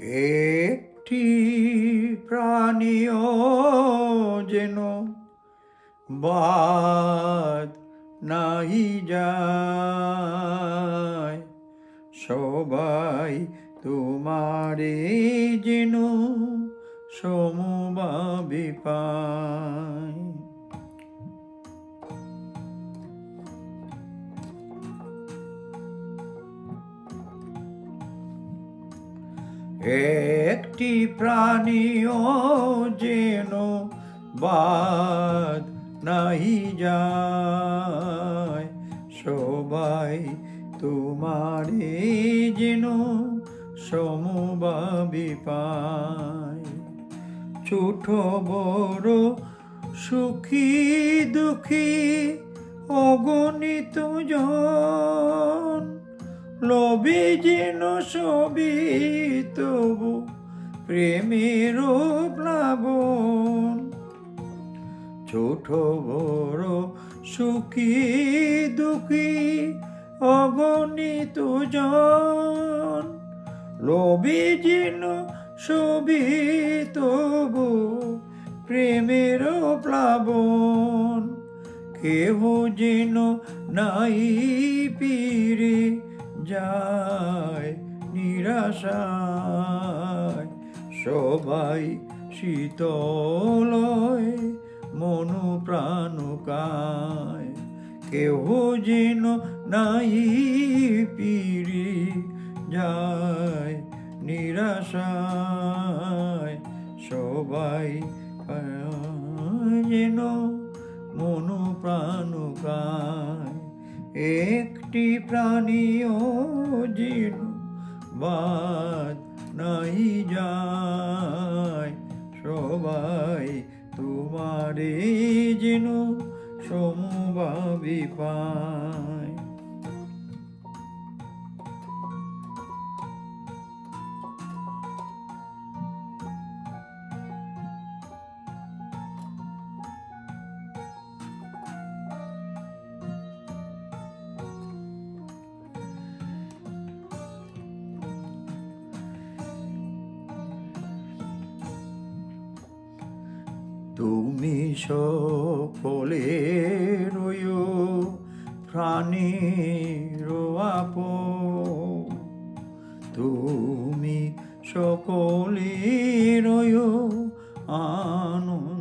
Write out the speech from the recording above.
একটি প্রাণীও যেন বাদ নাই যায়, সবাই তোমারে যেন সমভাবে পায়। একটি প্রাণীও যেন বাদ নাই যায়, সবাই তোমারে যেন সমভাবে পায়। ছোট বড় সুখী দুঃখী অগণিত জন, লবে যেন সবই তবু প্রেমের প্লাবন। ছোট বড় সুখী দুঃখী অগণিত জন, লবে যেন সবই তবু প্রেমের প্লাবন। কেহ যেন নাই ফিরে যায় নিরাশায়, সবাই শীতলয় মন প্রাণ কায়। কেহ যেন নাই ফিরে যায় নিরাশায়, সবাই যেন মন প্রাণ কায়। একটি প্রাণীও যেন বাদ নাই যায়, সবাই তোমারে যেন সমভাবে পায়। তুমি সকলের প্রাণীর আপন, তুমি সকলের আনন্দ।